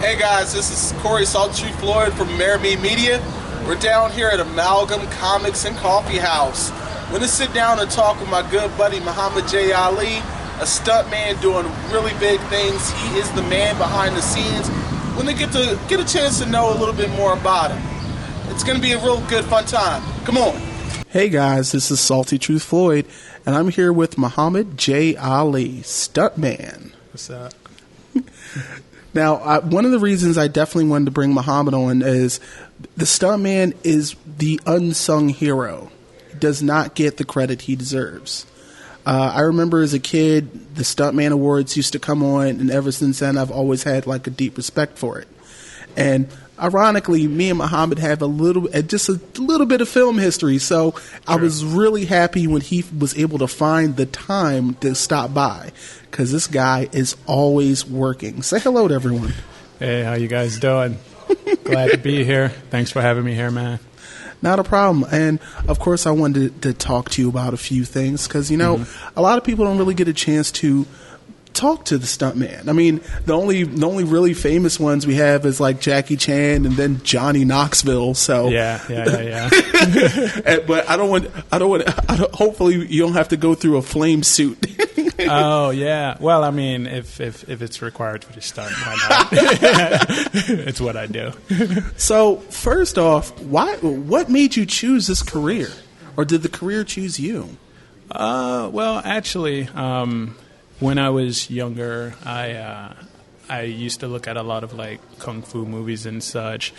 Hey guys, this is Corey Salty Floyd from Amerime Media. We're down here at Amalgam Comics and Coffee House. We're going to sit down and talk with my good buddy Mohammed J, a stuntman doing really big things. He is the man behind the scenes. We're going to get a chance to know a little bit more about him. It's going to be a real good, fun time. Come on. Hey guys, this is Salty Truth Floyd, and I'm here with Mohammed J, Stuntman. What's up? Now, one of the reasons I definitely wanted to bring Mohammed on is the Stuntman is the unsung hero. He does not get the credit he deserves. I remember as a kid, the Stuntman Awards used to come on, and ever since then, I've always had like a deep respect for it. And ironically, me and Mohammed have just a little bit of film history, so sure. I was really happy when he was able to find the time to stop by, because this guy is always working. Say hello to everyone. Hey, how you guys doing? Glad to be here. Thanks for having me here, man. Not a problem. And, of course, I wanted to talk to you about a few things, because, you know, a lot of people don't really get a chance to talk to the Stuntman. I mean, the only really famous ones we have is like Jackie Chan and then Johnny Knoxville. So yeah. But hopefully you don't have to go through a flame suit. Oh yeah. Well, I mean, if it's required for the stunt, why not? It's what I do. So first off, what made you choose this career, or did the career choose you? Well, actually, when I was younger, I used to look at a lot of like kung fu movies and such.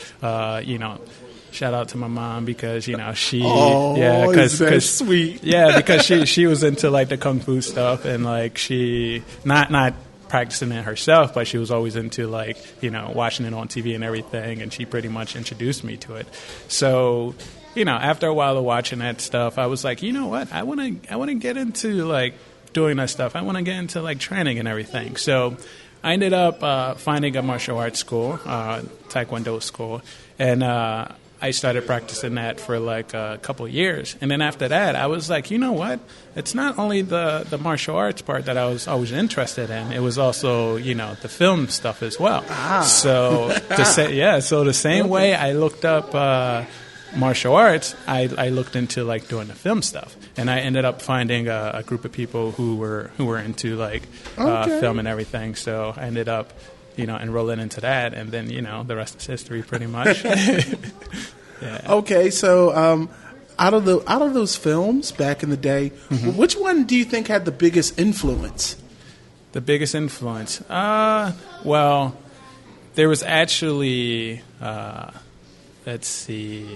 Shout out to my mom because she because sweet. Yeah, because she was into like the kung fu stuff, and like she not practicing it herself, but she was always into like watching it on TV and everything, and she pretty much introduced me to it. So after a while of watching that stuff, I was like, you know what, I want to get into like doing that stuff. I want to get into like training and everything. So I ended up finding a martial arts school, Taekwondo school, and I started practicing that for like a couple of years. And then after that, I was like, you know what? It's not only the martial arts part that I was always interested in. It was also, the film stuff as well. So the same way I looked up martial arts, I looked into like doing the film stuff, and I ended up finding a group of people who were into like film and everything. So I ended up enrolling into that, and then the rest is history pretty much. Yeah. Okay, so out of those films back in the day, which one do you think had the biggest influence? The biggest influence? Well, there was actually. Let's see.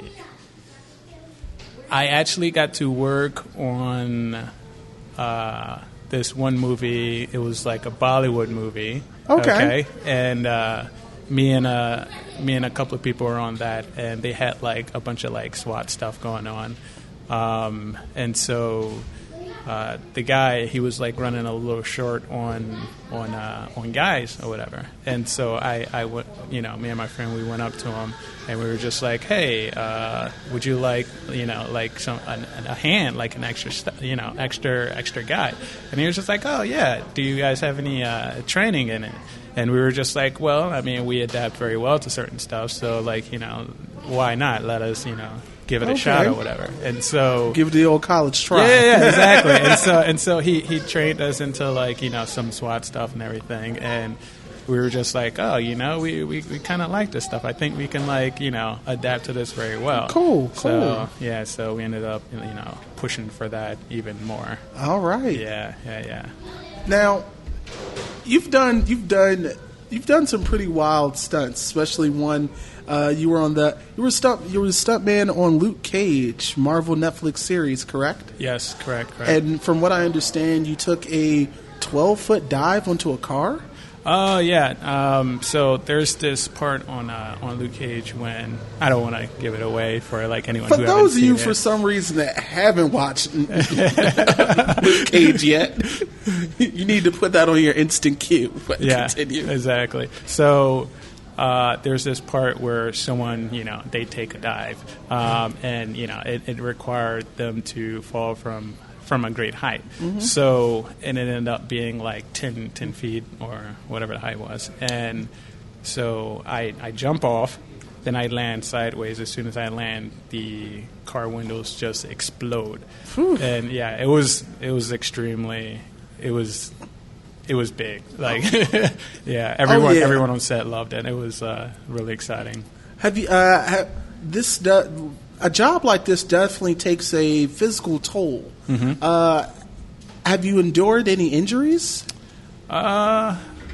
I actually got to work on this one movie. It was like a Bollywood movie. Okay. And me and a couple of people were on that, and they had like a bunch of like SWAT stuff going on. And so the guy, he was like running a little short on guys or whatever. And so I went, me and my friend, we went up to him, and we were just like, hey, would you like, like a hand, like an extra guy? And he was just like, oh yeah, do you guys have any training in it? And we were just like, well, I mean, we adapt very well to certain stuff, so like, why not? Let us, give it a shot or whatever. And so give it the old college try. Yeah, exactly. and so he trained us into like some SWAT stuff and everything, and we were just like, oh, we kind of like this stuff. I think we can like adapt to this very well. Cool. So yeah, so we ended up pushing for that even more. All right. Yeah. Now, you've done some pretty wild stunts, especially one. You were a stuntman on Luke Cage, Marvel Netflix series, correct? Yes, correct. And from what I understand, you took a 12-foot dive onto a car? Oh, yeah. So there's this part on Luke Cage when I don't want to give it away for like anyone who hasn't seen it. For those of you, for some reason, that haven't watched Luke Cage yet, you need to put that on your instant queue. But yeah, continue. Exactly. So there's this part where someone, they take a dive, and it required them to fall from a great height. Mm-hmm. So, and it ended up being like 10 feet or whatever the height was. And So I jump off, then I land sideways. As soon as I land, the car windows just explode. Whew. And yeah, it was extremely, it was big. Like, yeah, everyone on set loved it. It was really exciting. Have you a job like this definitely takes a physical toll. Mm-hmm. Have you endured any injuries?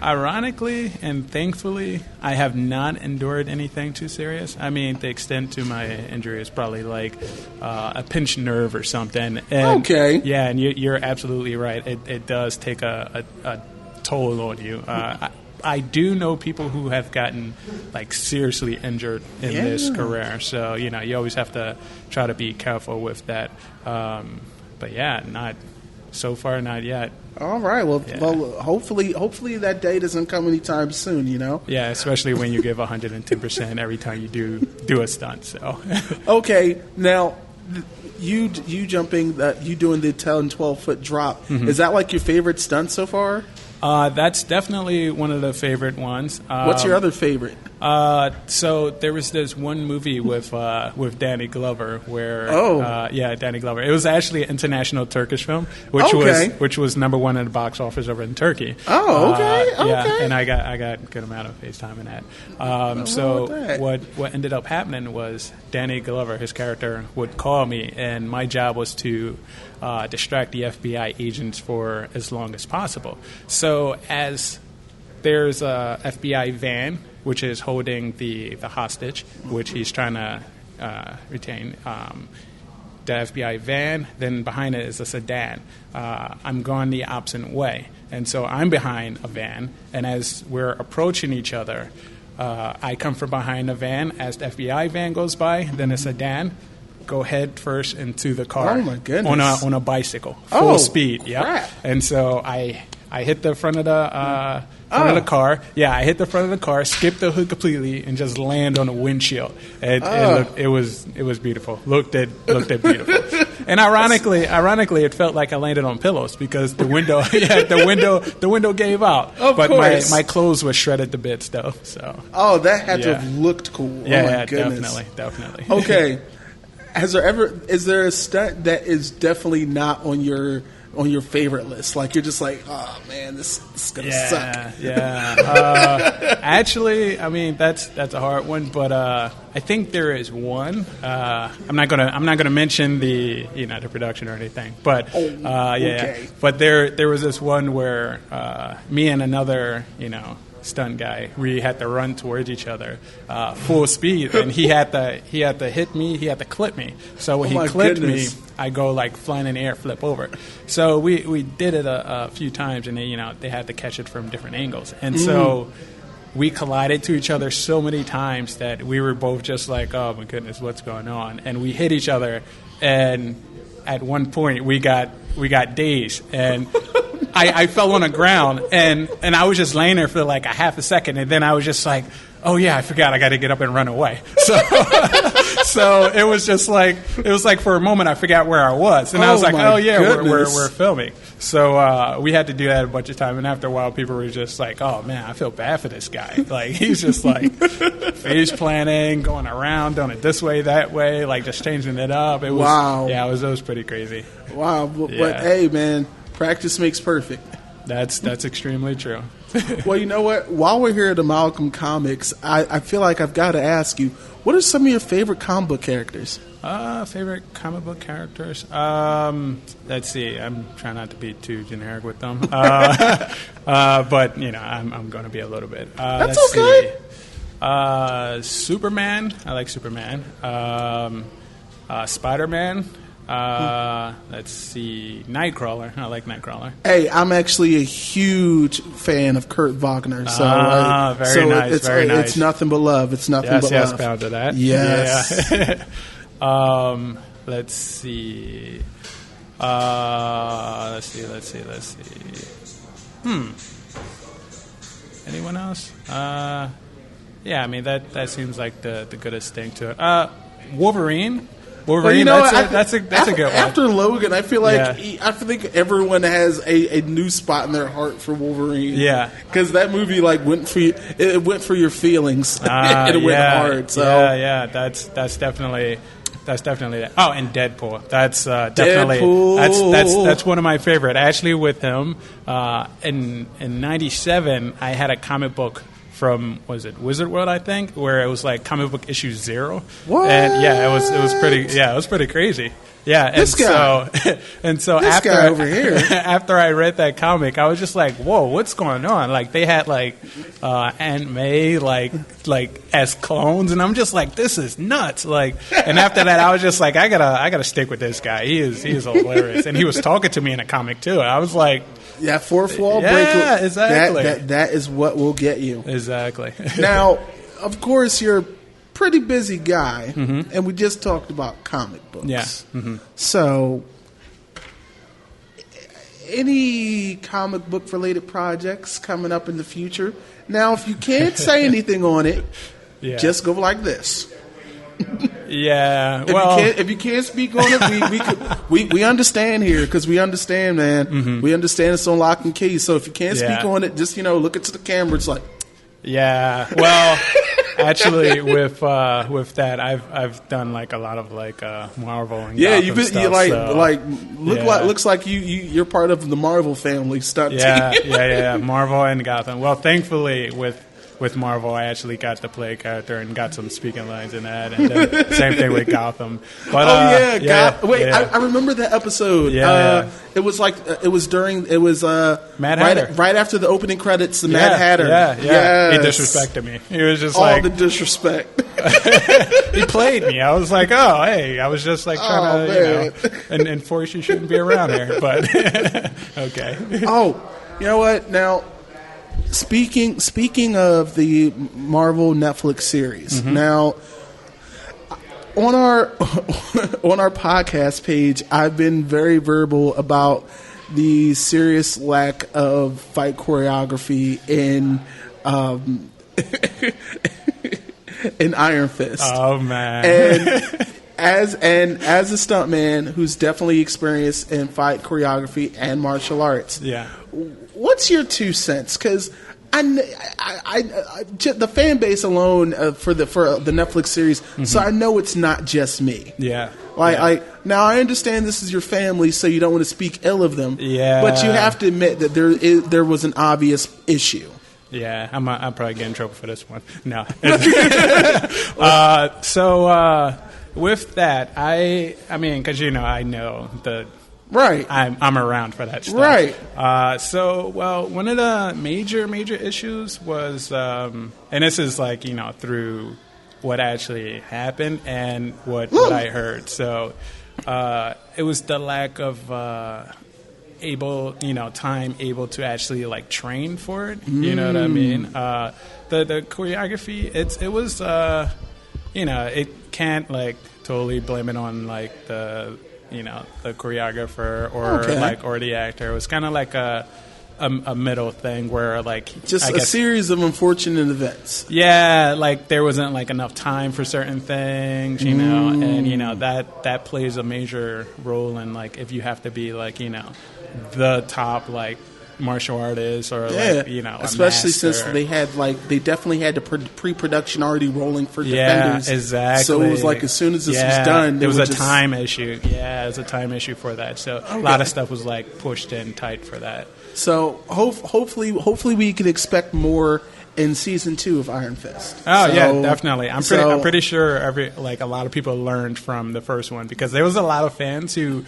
Ironically and thankfully, I have not endured anything too serious. I mean, the extent to my injury is probably like a pinched nerve or something. And, okay. Yeah, and you're absolutely right. It does take a toll on you. I do know people who have gotten like seriously injured in this career. So, you know, you always have to try to be careful with that. But yeah, not so far, not yet. All right. Well, hopefully that day doesn't come anytime soon, you know? Yeah, especially when you give 110% every time you do a stunt. So okay. Now, you jumping, you doing the 10, 12-foot drop, mm-hmm. is that like your favorite stunt so far? That's definitely one of the favorite ones. What's your other favorite? So there was this one movie with Danny Glover where Danny Glover. It was actually an international Turkish film, which was #1 in the box office over in Turkey. Oh, okay. Yeah, and I got a good amount of face time in that. So what ended up happening was Danny Glover, his character, would call me, and my job was to distract the FBI agents for as long as possible. So as there's a FBI van which is holding the hostage, which he's trying to retain. The FBI van, then behind it is a sedan. I'm going the opposite way. And so I'm behind a van, and as we're approaching each other, I come from behind the van as the FBI van goes by, then a sedan, go head first into the car. Oh, my goodness. On a bicycle, full speed. Yeah. Crap. And so I hit the front of the of the car. Yeah, I hit the front of the car, skipped the hood completely, and just land on the windshield. It was beautiful. Looked at beautiful. And ironically, it felt like I landed on pillows because the window, the window gave out. Of course. My clothes were shredded to bits though. So. Oh, that had to have looked cool. Yeah, oh my goodness. Definitely. Okay. Is there a stunt that is definitely not on your favorite list? Like you're just like, oh man, this is gonna suck. Yeah. Actually, I mean that's a hard one, but I think there is one. I'm not gonna mention the production or anything, but okay. But there was this one where me and another stunt guy, we had to run towards each other full speed, and he had to hit me, he had to clip me. So when he clipped me, I go like flying in the air, flip over. So we did it a few times, and they had to catch it from different angles, and so we collided to each other so many times that we were both just like, oh my goodness, what's going on? And we hit each other, and at one point we got dazed, and I fell on the ground, and I was just laying there for like a half a second, and then I was just like, oh yeah, I forgot, I got to get up and run away. So it was just like, for a moment I forgot where I was, and I was like, oh yeah, we're filming. So we had to do that a bunch of times, and after a while people were just like, oh man, I feel bad for this guy. Like he's just like face planning, going around, doing it this way, that way, like just changing it up. It was, wow. Yeah, it was pretty crazy. Wow, but hey man, practice makes perfect. That's extremely true. Well, you know what? While we're here at Amalgam Comics, I feel like I've got to ask you, what are some of your favorite comic book characters? Favorite comic book characters? Let's see. I'm trying not to be too generic with them. But, I'm going to be a little bit. That's okay. Superman. I like Superman. Spider-Man. Let's see, Nightcrawler. I like Nightcrawler. Hey, I'm actually a huge fan of Kurt Wagner. So, very nice. It's nothing but love. It's nothing but love. Yes, pound to that. Yes. Yeah. Let's see. Let's see. Anyone else? Yeah, I mean that seems like the goodest thing to it. Wolverine. Wolverine. That's a good one. After Logan, I feel like I think everyone has a new spot in their heart for Wolverine. Yeah, because that movie like went for you. It went for your feelings. And it went hard. So that's definitely. That's definitely that. Oh, and Deadpool. That's definitely that's one of my favorite. Actually, with him in '97, I had a comic book from Wizard World, I think, where it was like comic book issue 0. What? And it was pretty crazy. Yeah, and this guy. So this after guy over here, after I read that comic, I was just like, "Whoa, what's going on?" Like they had like Aunt May like as clones, and I'm just like, "This is nuts!" Like, and after that, I was just like, "I gotta stick with this guy. He is hilarious." And he was talking to me in a comic too. I was like, "Yeah, fourth wall break." Yeah, exactly. That is what will get you. Exactly. Now, of course, you're pretty busy guy, and we just talked about comic books. Yeah. So, any comic book related projects coming up in the future? Now, if you can't say anything on it, just go like this. Yeah. If you can't speak on it, we understand here because we understand, man. We understand it's on lock and key. So if you can't speak on it, just look into the camera. It's like, yeah. Well, actually, with that, I've done like a lot of like Marvel and Gotham you've been stuff, looks like you're part of the Marvel family stunt team. Yeah. Marvel and Gotham. Well, thankfully with Marvel, I actually got to play a character and got some speaking lines in that. And then same thing with Gotham. But, I remember that episode. It was Mad Hatter. Right after the opening credits, the Mad Hatter. Yeah. He disrespected me. He was just all the disrespect. He played me. I was like, oh, hey, I was just like trying to, enforce you shouldn't be around here. But okay. Oh, you know what? Now, Speaking of the Marvel Netflix series, now on our podcast page, I've been very verbal about the serious lack of fight choreography in in Iron Fist. Oh man! And as a stuntman who's definitely experienced in fight choreography and martial arts, what's your 2 cents? Because the fan base alone for the Netflix series, so I know it's not just me. Yeah. Now I understand this is your family, so you don't want to speak ill of them. Yeah. But you have to admit that there was an obvious issue. Yeah, I'll probably get in trouble for this one. No. With that, I mean, because I know the. Right. I'm around for that stuff. Right. One of the major issues was, and this is like, through what actually happened and what I heard. So, it was the lack of time able to actually like train for it. You know what I mean? The choreography, it was it can't like totally blame it on like the choreographer or the actor. It was kind of like a middle thing where like just a series of unfortunate events. Yeah, like there wasn't like enough time for certain things, and that plays a major role in like if you have to be like the top like martial artist or especially since they definitely had the pre-production already rolling for Defenders. Exactly. So it was like as soon as this was done, there was a time issue. Yeah, it was a time issue for that. So a lot of stuff was like pushed in tight for that. So hopefully we can expect more in season 2 of Iron Fist. Definitely. I'm pretty sure a lot of people learned from the first one because there was a lot of fans who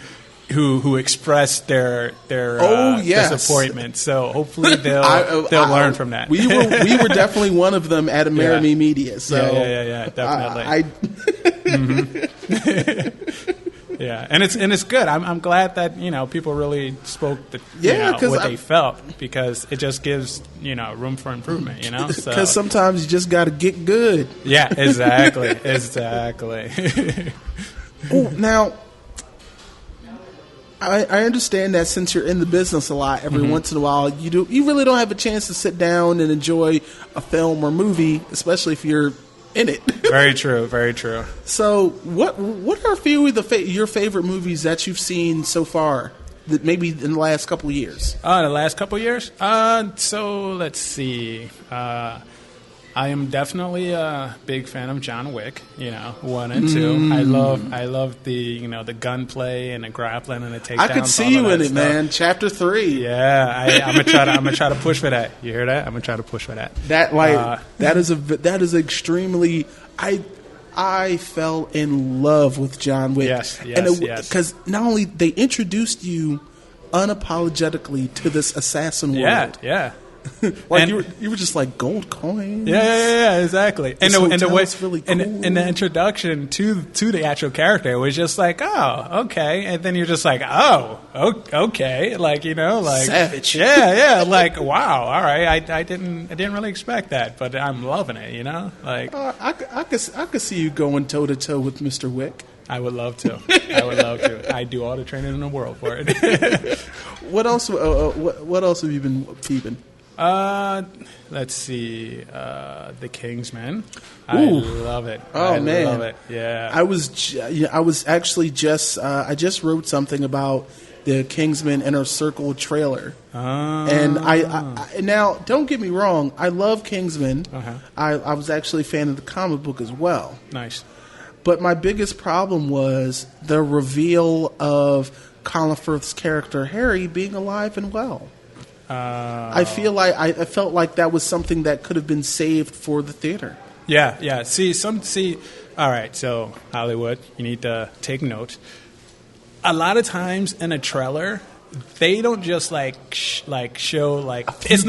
expressed their disappointment. So hopefully they'll learn from that. We were definitely one of them at Amerime Media. So definitely. Yeah, and it's good. I'm glad that people really spoke what they felt because it just gives room for improvement. Because sometimes you just got to get good. Yeah, exactly. Oh, now. I understand that since you're in the business a lot, every once in a while you really don't have a chance to sit down and enjoy a film or movie, especially if you're in it. Very true. Very true. So, what are a few of your favorite movies that you've seen so far? That maybe in the last couple of years. The last couple of years. So let's see. I am definitely a big fan of John Wick. 1 and 2. I love the the gunplay and the grappling and the takedowns. I could see you in it, man. Chapter 3. Yeah, I'm gonna try to push for that. You hear that? I'm gonna try to push for that. That is extremely. I fell in love with John Wick. Yes. Because not only they introduced you unapologetically to this assassin world. Yeah. Like you were just like gold coins. Yeah, exactly. And the way really cool. and the introduction to the actual character was just like, oh, okay, and then you're just like, oh, okay, like savage. Yeah, like wow, all right, I didn't really expect that, but I'm loving it, like I could see you going toe to toe with Mr. Wick. I would love to. I do all the training in the world for it. What else? What else have you been peeping? Let's see. The Kingsman. Ooh. I love it. Oh, man. Love it. Yeah. I was actually just I just wrote something about the Kingsman Inner Circle trailer. And I now don't get me wrong, I love Kingsman. I was actually a fan of the comic book as well. Nice. But my biggest problem was the reveal of Colin Firth's character Harry being alive and well. I felt like that was something that could have been saved for the theater. Yeah. See. All right. So Hollywood, you need to take note. A lot of times in a trailer, they don't just show it's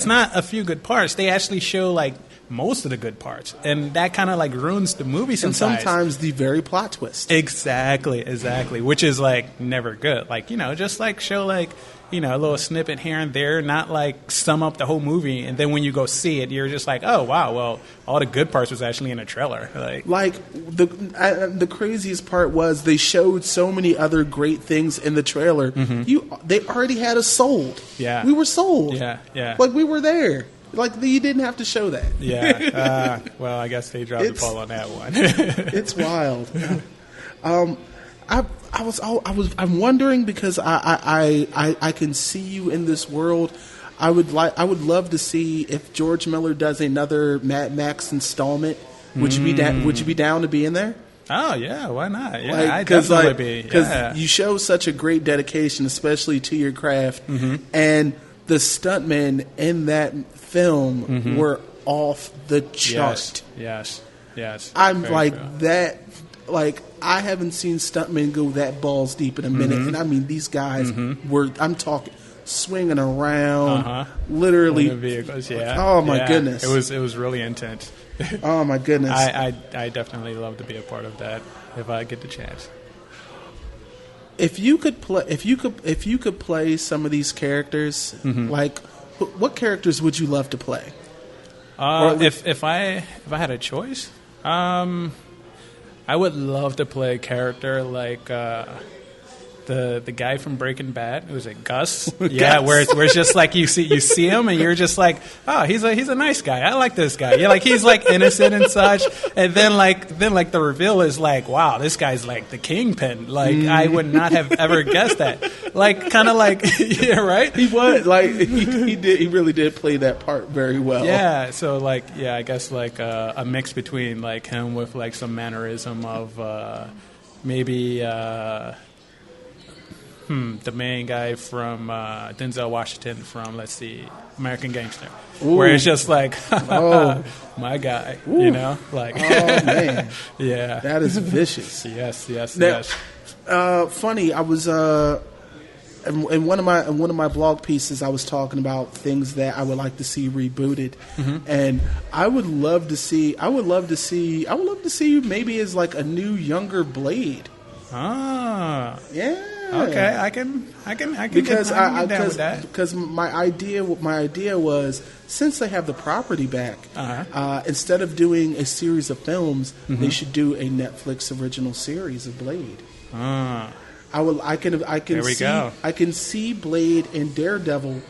not a few good parts. They actually show most of the good parts, and that kind of ruins the movie sometimes. And sometimes the very plot twist. Exactly, which is never good. Just show a little snippet here and there, not sum up the whole movie, and then when you go see it, you're just oh wow, well all the good parts was actually in a trailer. The craziest part was they showed so many other great things in the trailer. They already had us sold. Yeah, we were sold. Yeah. We were there. You didn't have to show that. Yeah. Well, I guess they dropped the ball on that one. It's wild. I'm wondering because I can see you in this world. I would love to see if George Miller does another Mad Max installment. Would you be down to be in there? Oh yeah, why not? Yeah, I'd definitely be. Because you show such a great dedication, especially to your craft, and the stuntmen in that film were off the chart. Yes. I'm very true. that. I haven't seen stuntmen go that balls deep in a minute, and I mean these guys were. I'm talking swinging around, literally. Vehicles, yeah. Oh my goodness! It was really intense. Oh my goodness! I definitely love to be a part of that if I get the chance. If you could play some of these characters, what characters would you love to play? If I had a choice, I would love to play a character like the guy from Breaking Bad. Was it Gus? Yeah, where it's just you see him and you're just oh, he's a nice guy. I like this guy. Yeah, he's innocent and such. And then the reveal is wow, this guy's the kingpin. I would not have ever guessed that. Yeah, right. He was he really did play that part very well. Yeah. So I guess a mix between him with some mannerism of maybe. The main guy from Denzel Washington from, let's see, American Gangster. Ooh. Where it's just oh, my guy, Ooh. Oh, man. Yeah. That is vicious. Yes. Funny, I was, in one of my blog pieces, I was talking about things that I would like to see rebooted. And I would love to see you maybe as a new, younger Blade. Ah. Yeah. Okay, I can because get down with that. Because my idea was since they have the property back, instead of doing a series of films, they should do a Netflix original series of Blade. I can see Blade and Daredevil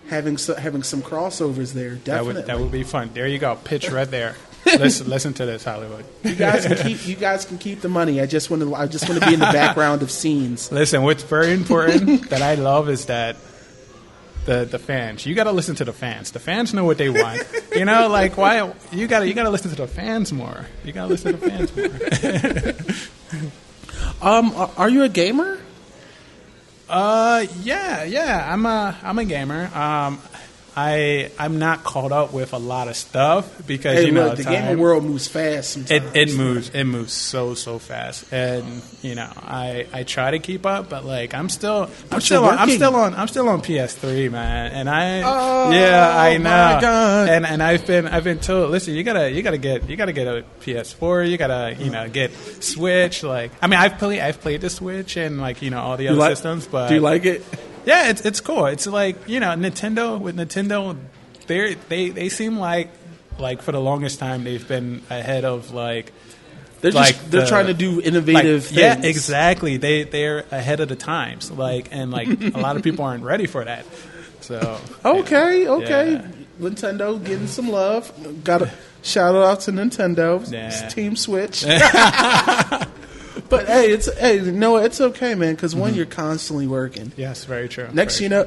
having some crossovers there. Definitely, that would be fun. There you go, pitch right there. Listen to this, Hollywood. You guys can keep the money. I just want to be in the background of scenes. Listen, what's very important that I love is that the fans. You got to listen to the fans. The fans know what they want. You know, like why you got to listen to the fans more. You got to listen to the fans more. Are you a gamer? Yeah. I'm a gamer. I'm not caught up with a lot of stuff because the gaming world moves fast sometimes. It moves so fast, and I try to keep up, but like I'm still on PS3, man, and I know, my God. and I've been told, listen, you gotta get a PS4, you gotta get Switch. Like I mean, I've played the Switch and all the other systems, but do you like it? Yeah, it's cool. It's like Nintendo. With Nintendo, they seem like for the longest time they've been ahead of they're trying to do innovative things. Yeah, exactly. They're ahead of the times. And a lot of people aren't ready for that. So okay, yeah. Nintendo getting some love. Got a shout out to Nintendo. Yeah. It's Team Switch. But hey, it's okay, man. Because one, you're constantly working. Yes, very true. Next, you're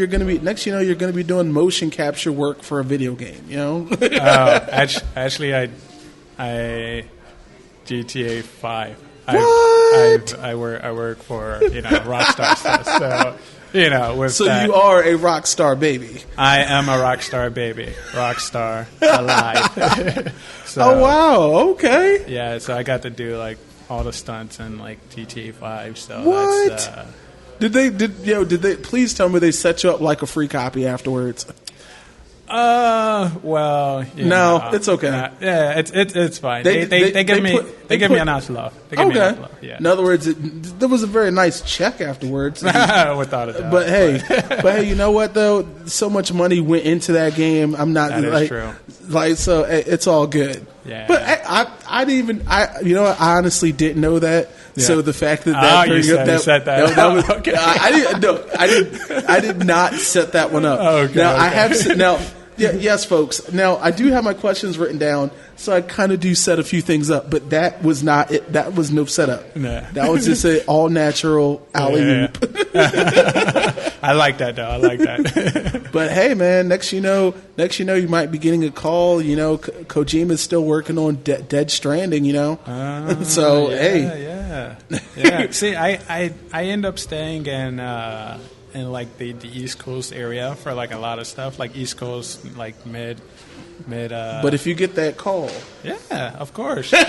gonna be doing motion capture work for a video game. Actually, I GTA 5. What? I work for Rockstar stuff. So So you are a rock star baby. I am a rock star baby. Rock star alive. Oh wow! Okay. Yeah, so I got to do all the stunts in GTA 5. So what? Did they please tell me they set you up like a free copy afterwards? Well, it's okay. Yeah, it's fine. They give me a nice love. They give me a nice love. Yeah. In other words, there was a very nice check afterwards. Without a doubt. But hey, you know what though? So much money went into that game. I'm not that is true. So it's all good. Yeah. But I didn't even I honestly didn't know that. Yeah. So the fact that you said that. that was okay. I did not set that one up. Okay, now I have now. Yeah, yes, folks. Now I do have my questions written down, so I kind of do set a few things up. But that was not it. That was no setup. Nah. That was just an all natural alley oop. I like that though. I like that. But hey, man, next you know, you might be getting a call. Kojima's still working on Dead Stranding. So yeah. See, I end up staying in the East Coast area for a lot of stuff, East Coast, mid. But if you get that call, yeah, of course, of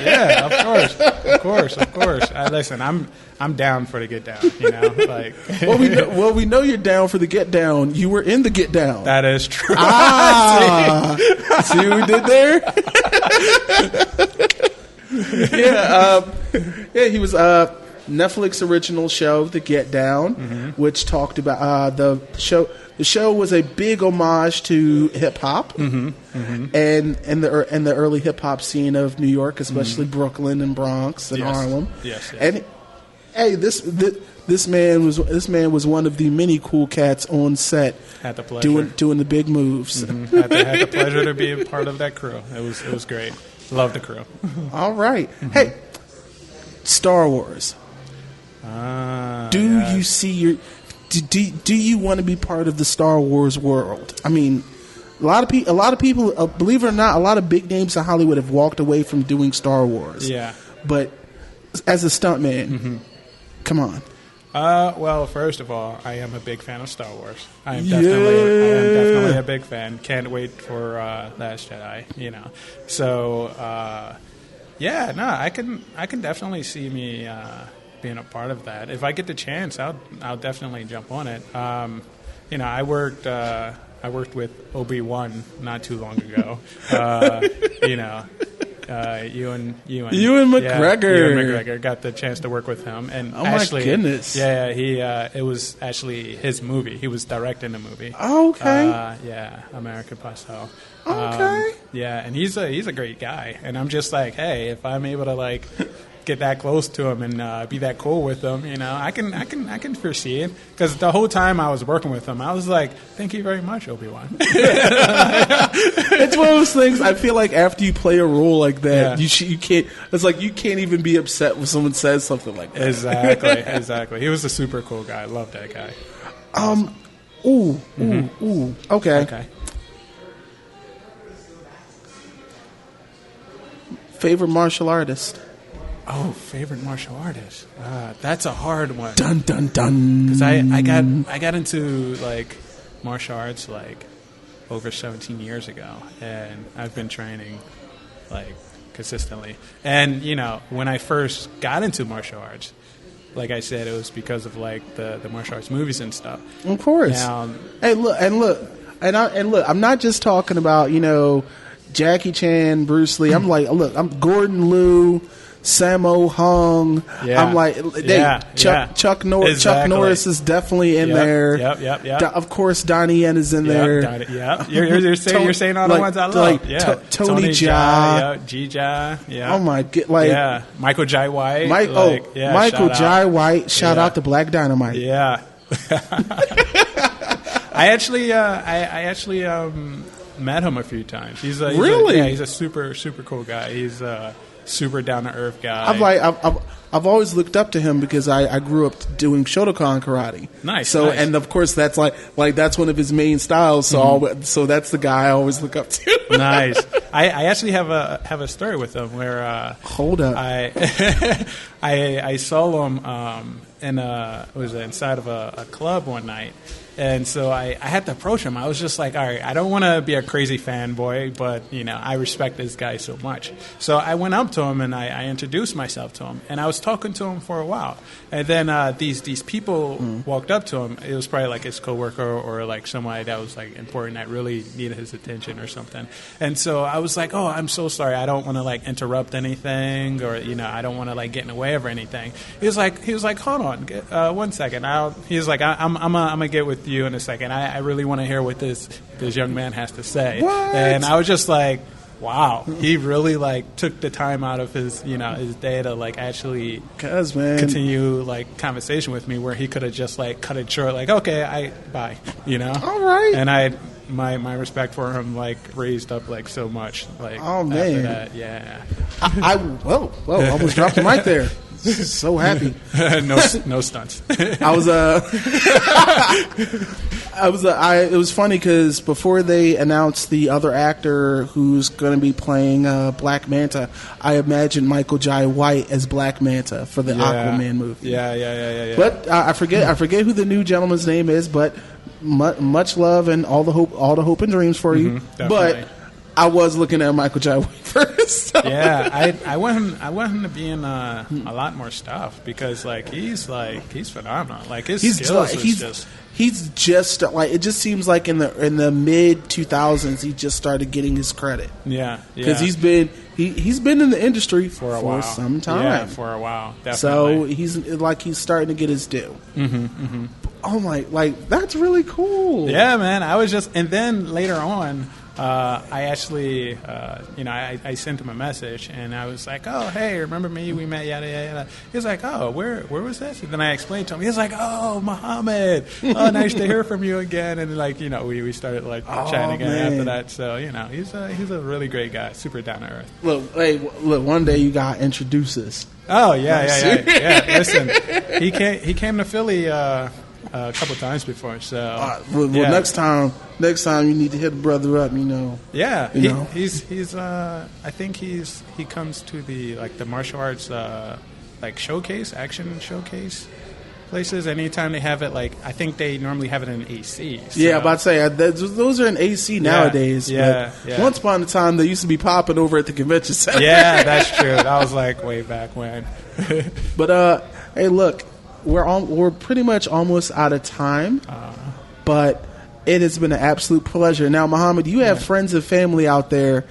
course. Listen, I'm down for the get down. Well, we know you're down for the get down. You were in the get down. That is true. See what we did there? He was Netflix original show, The Get Down, which talked about the show. The show was a big homage to hip hop and the early hip hop scene of New York, especially Brooklyn and Bronx and Harlem. Yes. And hey, this man was one of the many cool cats on set. Had the pleasure doing the big moves. Had the pleasure to be a part of that crew. It was great. Love the crew. All right. Hey, Star Wars. You see do you want to be part of the Star Wars world? I mean, a lot of people, believe it or not, a lot of big names in Hollywood have walked away from doing Star Wars. Yeah. But as a stuntman, come on. Well, first of all, I am a big fan of Star Wars. I am definitely a big fan. Can't wait for Last Jedi. So I can definitely see me being a part of that. If I get the chance, I'll definitely jump on it. I worked with Obi-Wan not too long ago. Ewan McGregor. Ewan McGregor, got the chance to work with him, and my goodness, it was actually his movie. He was directing the movie. Oh, okay. American Pie. Okay. And he's a great guy, and I'm just like, hey, if I'm able to get that close to him and be that cool with him, you know, I can foresee it, because the whole time I was working with him, I was like, thank you very much, Obi-Wan. It's one of those things. I feel like after you play a role like that, you can't. It's like you can't even be upset when someone says something like that. Exactly. He was a super cool guy. I love that guy. Okay. Favorite martial artist? Oh, favorite martial artist. That's a hard one. Dun dun dun. Because I got into like martial arts like over 17 years ago, and I've been training like consistently. And you know, when I first got into martial arts, like I said, it was because of like the martial arts movies and stuff. Of course. Hey, look, I'm not just talking about, you know, Jackie Chan, Bruce Lee. I'm like, look, I'm Gordon Liu, Sammo Hung. Yeah. I'm like, Chuck Norris is definitely in there. Yep. Of course, Donnie Yen is in there. You're saying all the ones I love. Like Tony Jaa. G-Jaa. Yeah. Oh my god. Michael J. White. Michael J. White. Shout out to Black Dynamite. Yeah. I actually met him a few times. He's a super cool guy. He's a super down to earth guy. I've always looked up to him because I grew up doing Shotokan karate. Nice. And of course that's like that's one of his main styles. So so that's the guy I always look up to. Nice. I actually have a story with him where hold up. I saw him inside of a club one night. And so I had to approach him. I was just like, all right, I don't want to be a crazy fanboy, but, you know, I respect this guy so much. So I went up to him and I introduced myself to him. And I was talking to him for a while. And then these people walked up to him. It was probably like his coworker or like somebody that was like important that really needed his attention or something. And so I was like, oh, I'm so sorry. I don't want to like interrupt anything, or, you know, I don't want to like get in the way of anything. He was like, hold on, 1 second. He was like, I'm gonna get with you in a second. I really want to hear what this young man has to say. What? And I was just like, wow, he really like took the time out of his day to like actually continue like conversation with me, where he could have just like cut it short, like, okay, bye, you know. All right. And my respect for him like raised up like so much, like, oh man, after that. Yeah. I almost dropped the mic there. So happy. No stunts. It was funny because before they announced the other actor who's going to be playing Black Manta, I imagined Michael J. White as Black Manta for the Aquaman movie. Yeah. But I forget who the new gentleman's name is. But much love and all the hope and dreams for you. But I was looking at Michael J. White first. Yeah, I want him to be in a lot more stuff, because like he's phenomenal. Like his skills he's just like, it just seems like in the mid 2000s he just started getting his credit. Yeah. Because he's been in the industry for a while. Some time. Yeah, for a while. Definitely. So he's starting to get his due. Oh my, like that's really cool. Yeah, man. And then later on, I actually, I sent him a message, and I was like, oh, hey, remember me? We met, yada, yada, yada. He was like, oh, where was this? And then I explained to him. He was like, oh, Mohammed, oh, nice to hear from you again. And, like, you know, we started, like, chatting again after that. So, you know, he's a really great guy, super down to earth. Look, one day you got to introduce us. Oh, yeah. Listen, he came to Philly a couple times before, so next time you need to hit a brother up, you know. Yeah, he's I think he comes to the martial arts action showcase places anytime they have it. Like, I think they normally have it in AC. So. Yeah, I'm about to say those are in AC nowadays. Yeah. Once upon a time they used to be popping over at the convention center. Yeah, that's true. That was like way back when. But hey, look. We're pretty much almost out of time, but it has been an absolute pleasure. Now, Mohammed, you have friends and family out there.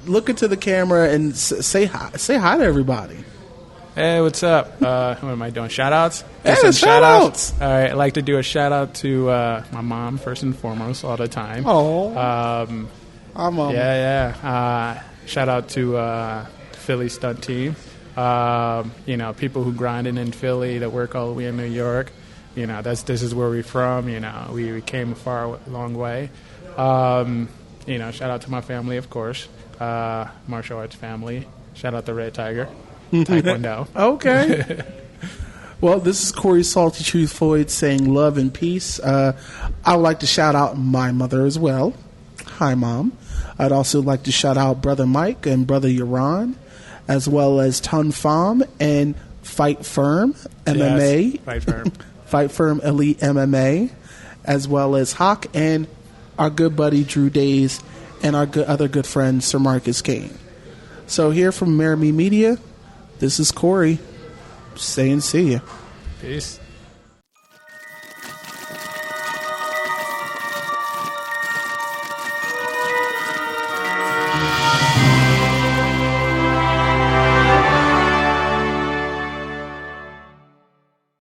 Look into the camera and say hi to everybody. Hey, what's up? What am I doing? Shout-outs? Shout-outs. All right, I'd like to do a shout-out to my mom, first and foremost, all the time. Oh. Yeah. Shout-out to Philly Stunt Team. You know, people who grinding in Philly that work all the way in New York. You know, this is where we're from. You know, we came a long way. You know, shout out to my family, of course, martial arts family. Shout out to Red Tiger, Taekwondo. Okay. Well, this is Corey Salty Truth Floyd saying love and peace. I would like to shout out my mother as well. Hi, Mom. I'd also like to shout out Brother Mike and Brother Yaron, as well as Ton Pham and Fight Firm MMA. Yes, Fight Firm. Fight Firm Elite MMA, as well as Hawk and our good buddy Drew Days and our other good friend Sir Marcus Kane. So here from Amerime Media, this is Corey saying see ya. Peace.